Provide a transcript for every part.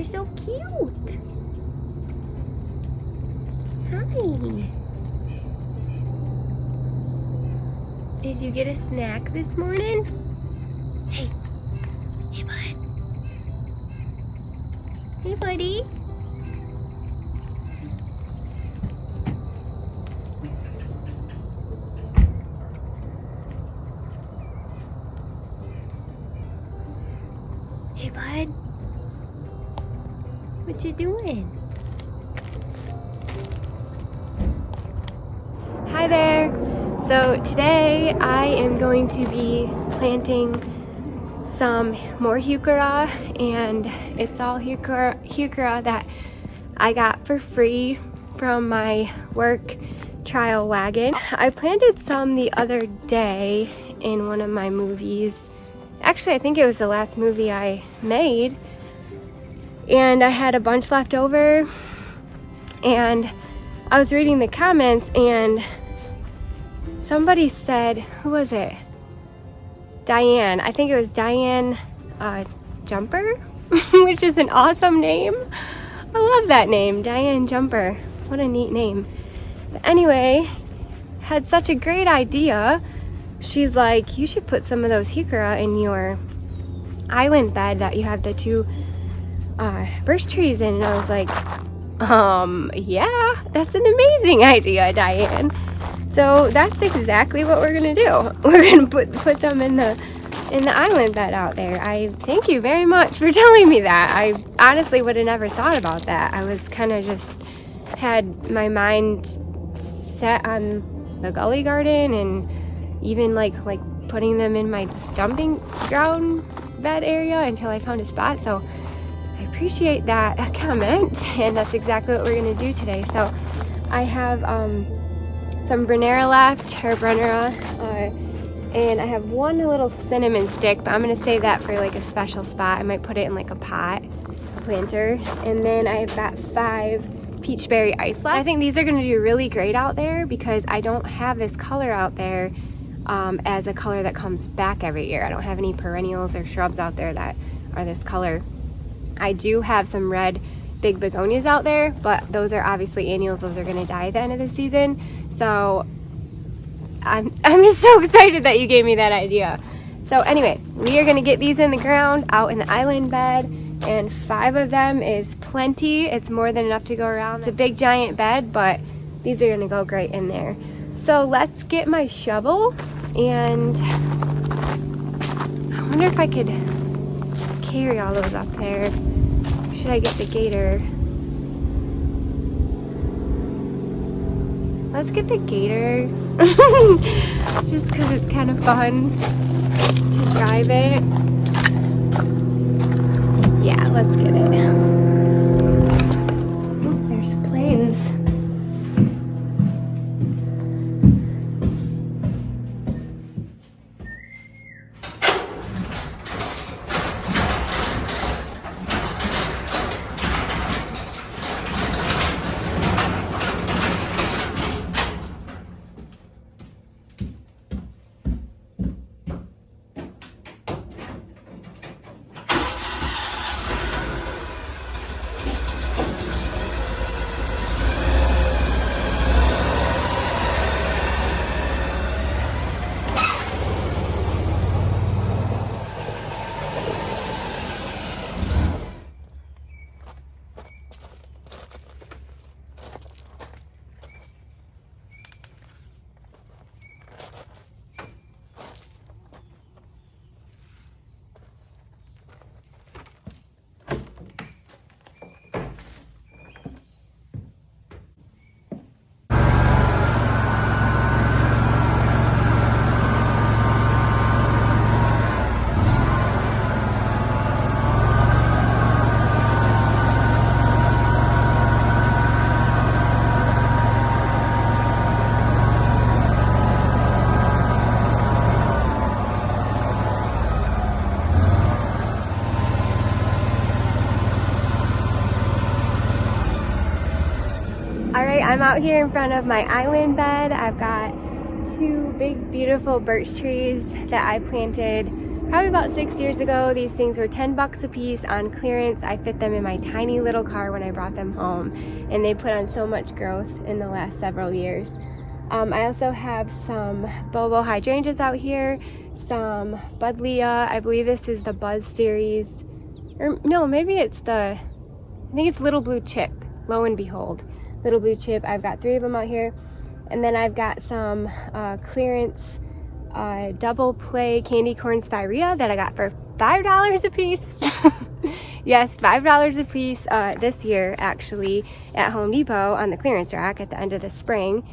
You're so cute. Hi. Did you get a snack this morning? Hey. Hey, bud. Hey, buddy. Hey, bud. What you doing? Hi there. So today I am going to be planting some more Heuchera, and it's all Heuchera that I got for free from my work trial wagon. I planted some the other day in one of my movies. Actually, I think it was the last movie I made, and I had a bunch left over, and I was reading the comments and somebody said, who was it? Diane. I think it was Diane Jumper, which is an awesome name. I love that name, Diane Jumper. What a neat name. But anyway, had such a great idea. She's like, you should put some of those Heuchera in your island bed that you have the two birch trees in. And I was like, yeah, that's an amazing idea, Diane. So that's exactly what we're gonna do. We're gonna put them in the island bed out there. I thank you very much for telling me that. I honestly would have never thought about that. I was kind of just had my mind set on the gully garden and even like putting them in my dumping ground bed area until I found a spot. So I appreciate that comment, and that's exactly what we're gonna do today. So I have some Brennera left, or Brennera, and I have one little cinnamon stick, but I'm gonna save that for like a special spot. I might put it in like a pot, a planter. And then I've got 5 peachberry ice left. I think these are gonna do really great out there because I don't have this color out there as a color that comes back every year. I don't have any perennials or shrubs out there that are this color. I do have some red big begonias out there, but those are obviously annuals. Those are gonna die at the end of the season. So I'm just so excited that you gave me that idea. So anyway, we are gonna get these in the ground out in the island bed, and 5 of them is plenty. It's more than enough to go around. It's a big giant bed, but these are gonna go great in there. So let's get my shovel, and I wonder if I could carry all those up there. Or should I get the gator? Let's get the gator, just because it's kind of fun to drive it. Yeah, let's get it. Oh, there's planes. I'm out here in front of my island bed. I've got 2 big beautiful birch trees that I planted probably about 6 years ago. These things were 10 bucks a piece on clearance. I fit them in my tiny little car when I brought them home, and they put on so much growth in the last several years. I also have some Bobo hydrangeas out here, some Buddleia. I believe this is the Buzz series, or no, maybe it's I think it's Little Blue Chip. Lo and behold, Little Blue Chip. I've got 3 of them out here. And then I've got some clearance double play candy corn spirea that I got for $5 a piece. Yes, $5 a piece this year, actually, at Home Depot on the clearance rack at the end of the spring.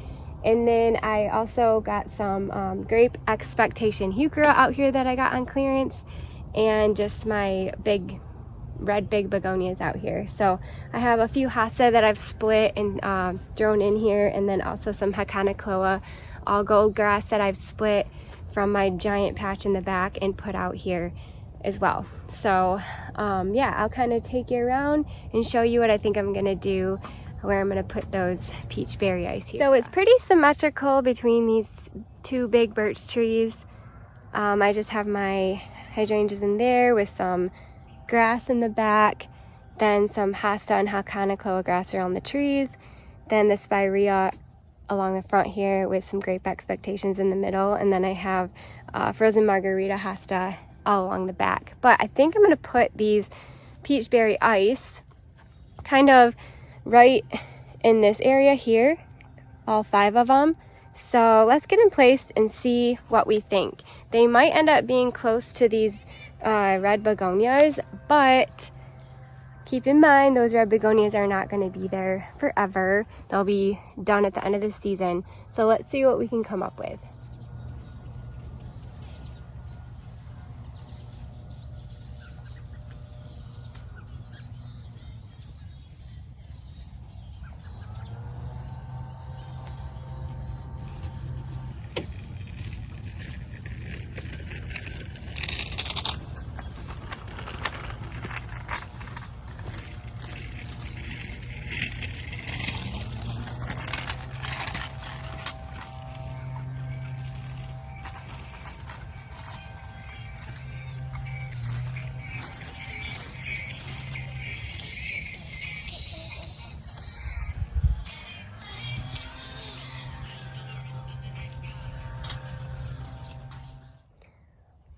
And then I also got some Grape Expectation Heuchera out here that I got on clearance, and just my red big begonias out here. So I have a few hosta that I've split and thrown in here, and then also some Heuchera all gold grass that I've split from my giant patch in the back and put out here as well. So yeah, I'll kind of take you around and show you what I think I'm gonna do, where I'm gonna put those peach berry ice here. So it's pretty symmetrical between these 2 big birch trees. I just have my hydrangeas in there with some grass in the back, then some hosta and Heuchera grass around the trees, then the spirea along the front here with some Grape Expectations in the middle, and then I have frozen margarita hosta all along the back. But I think I'm going to put these peach berry ice kind of right in this area here, all 5 of them. So let's get them placed and see what we think. They might end up being close to these red begonias, but keep in mind those red begonias are not going to be there forever. They'll be done at the end of the season. So let's see what we can come up with.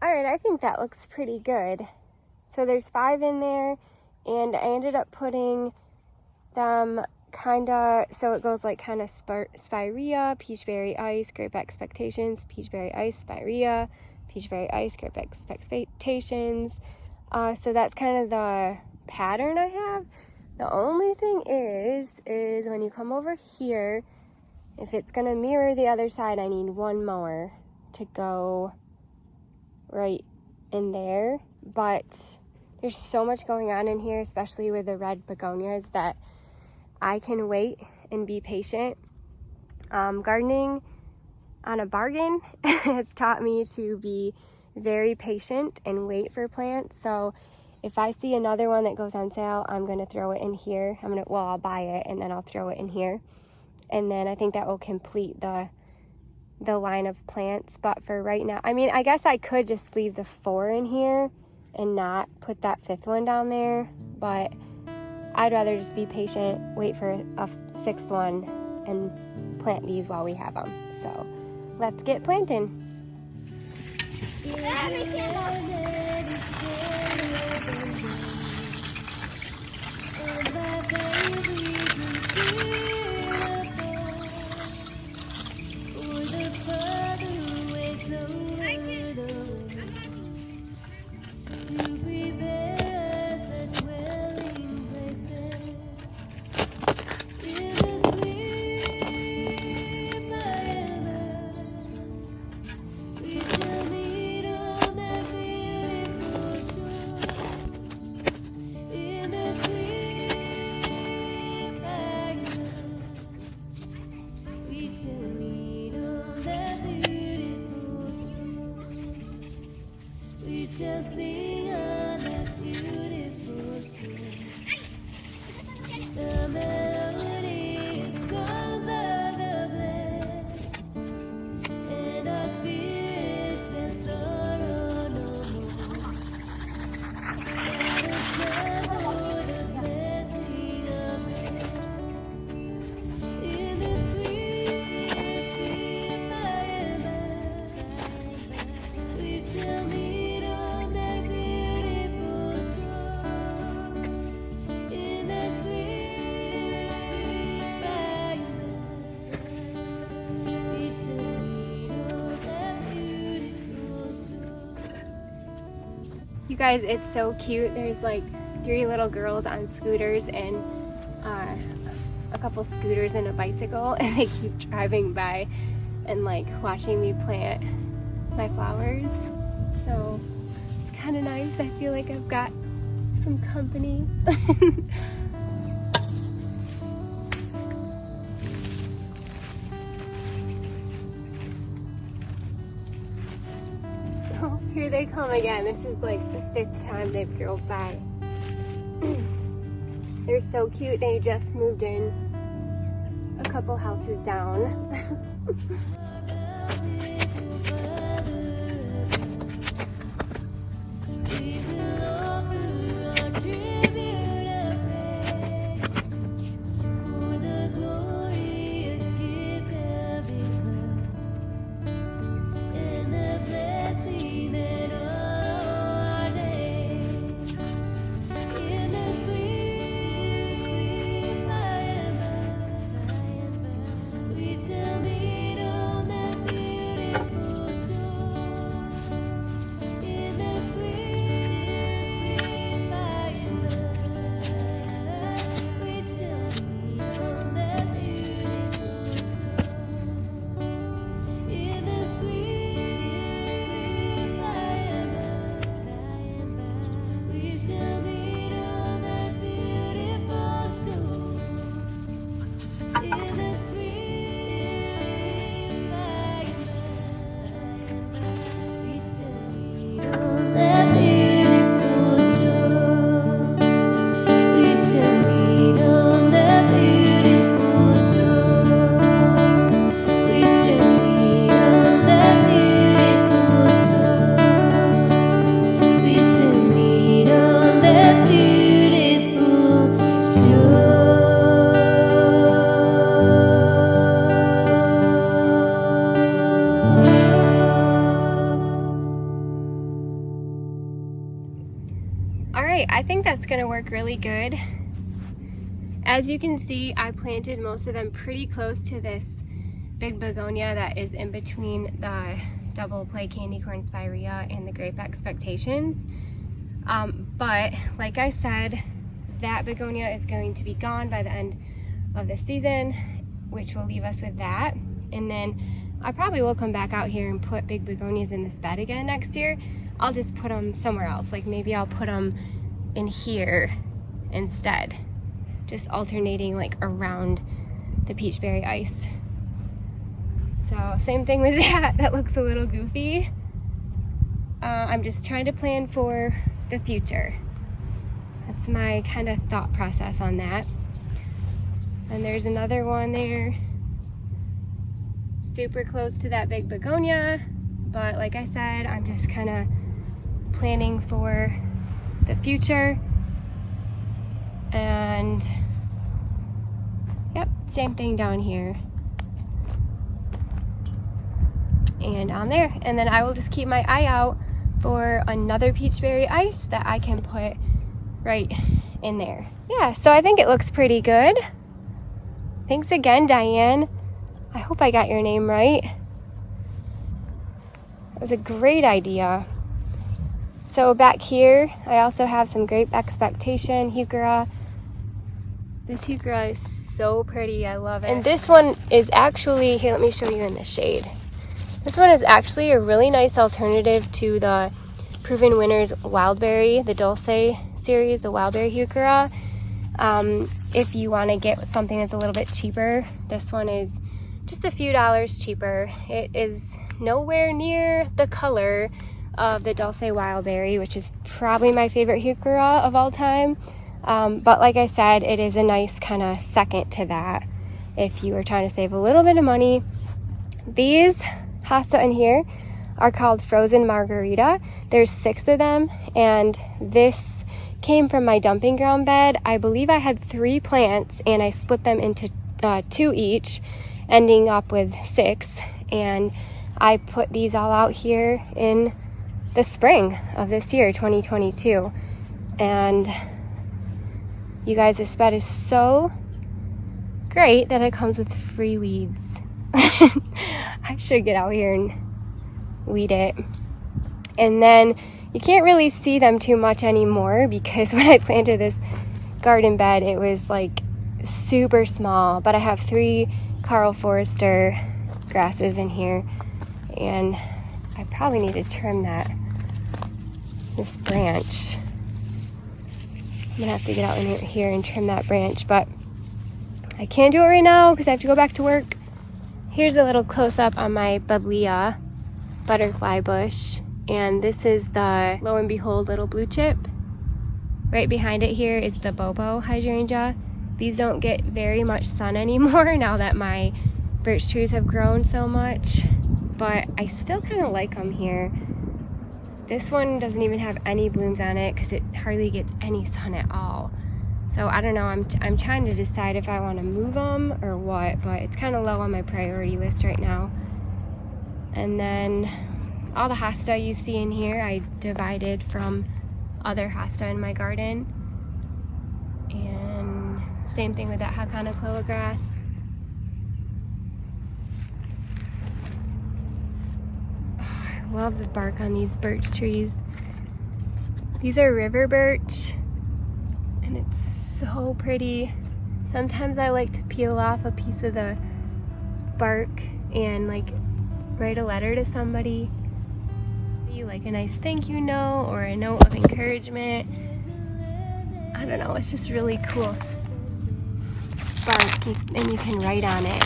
Alright, I think that looks pretty good. So there's 5 in there, and I ended up putting them kinda, so it goes like kinda spirea, peachberry ice, Grape Expectations, peachberry ice, spirea, peachberry ice, Grape Expectations. So that's kind of the pattern I have. The only thing is when you come over here, if it's gonna mirror the other side, I need 1 more to go right in there. But there's so much going on in here, especially with the red begonias, that I can wait and be patient. Gardening on a bargain has taught me to be very patient and wait for plants. So if I see another one that goes on sale, I'm gonna throw it in here. I'll buy it and then I'll throw it in here. And then I think that will complete the line of plants. But for right now, I mean, I guess I could just leave the 4 in here and not put that 5th one down there, but I'd rather just be patient, wait for a 6th one, and plant these while we have them. So let's get planting. Guys, it's so cute. There's like 3 little girls on scooters and a couple scooters and a bicycle, and they keep driving by and like watching me plant my flowers. So it's kind of nice. I feel like I've got some company. Oh, here they come again. This is like the 5th time they've drove by. They're so cute. They just moved in a couple houses down. Alright, I think that's going to work really good. As you can see, I planted most of them pretty close to this big begonia that is in between the double play candy corn spirea and the grape expectations. But like I said, that begonia is going to be gone by the end of the season, which will leave us with that. And then I probably will come back out here and put big begonias in this bed again next year. I'll just put them somewhere else. Like maybe I'll put them in here instead. Just alternating like around the peachberry ice. So same thing with that. That looks a little goofy. I'm just trying to plan for the future. That's my kind of thought process on that. And there's another one there, super close to that big begonia. But like I said, I'm just kind of planning for the future. And yep, same thing down here. And on there. And then I will just keep my eye out for another peachberry ice that I can put right in there. Yeah, so I think it looks pretty good. Thanks again, Diane. I hope I got your name right. That was a great idea. So back here, I also have some grape expectation Heuchera. This Heuchera is so pretty, I love it. And this one is actually, here, let me show you in the shade. This one is actually a really nice alternative to the Proven Winners Wildberry, the Dulce series, the Wildberry Heuchera. If you want to get something that's a little bit cheaper, this one is just a few dollars cheaper. It is nowhere near the color of the Dulce Wildberry, which is probably my favorite Heuchera of all time. But like I said, it is a nice kind of second to that if you are trying to save a little bit of money. These hosta in here are called Frozen Margarita. There's 6 of them, and this came from my dumping ground bed. I believe I had 3 plants and I split them into 2 each, ending up with 6. And I put these all out here in the spring of this year, 2022. And you guys, this bed is so great that it comes with free weeds. I should get out here and weed it. And then You can't really see them too much anymore because when I planted this garden bed, it was like super small, but I have 3 Carl Forrester grasses in here, and I probably need to trim this branch. I'm gonna have to get out in here and trim that branch, but I can't do it right now because I have to go back to work. Here's a little close-up on my Buddleia butterfly bush, and this is the, lo and behold, little blue chip. Right behind it here is the Bobo hydrangea. These don't get very much sun anymore now that my birch trees have grown so much, but I still kind of like them here. This one doesn't even have any blooms on it because it hardly gets any sun at all. So I don't know, I'm trying to decide if I want to move them or what, but it's kind of low on my priority list right now. And then all the hosta you see in here, I divided from other hosta in my garden. And same thing with that Heuchera grass. I love the bark on these birch trees. These are river birch, and it's so pretty. Sometimes I like to peel off a piece of the bark and like write a letter to somebody, like a nice thank you note or a note of encouragement. I don't know, it's just really cool bark, and you can write on it.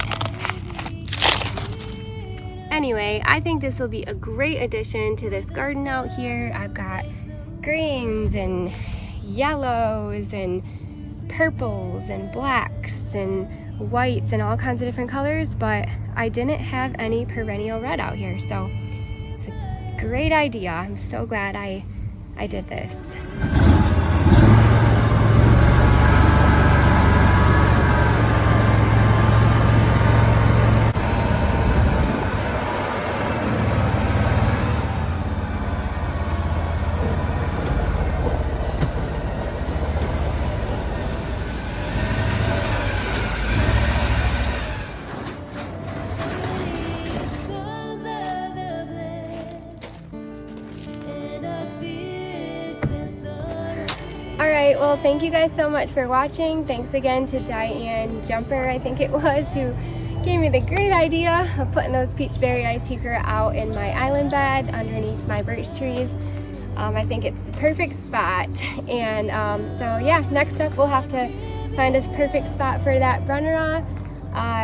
Anyway, I think this will be a great addition to this garden out here. I've got greens and yellows and purples and blacks and whites and all kinds of different colors, but I didn't have any perennial red out here, so it's a great idea. I'm so glad I did this. Alright, well, thank you guys so much for watching. Thanks again to Diane Jumper, I think it was, who gave me the great idea of putting those peachberry ice heuchera out in my island bed underneath my birch trees. I think it's the perfect spot. And so yeah, next up we'll have to find a perfect spot for that Brunnera.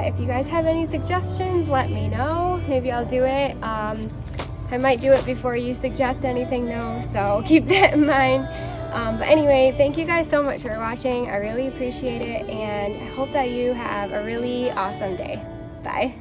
If you guys have any suggestions, let me know. Maybe I'll do it. I might do it before you suggest anything though, so keep that in mind. But anyway, thank you guys so much for watching. I really appreciate it, and I hope that you have a really awesome day. Bye.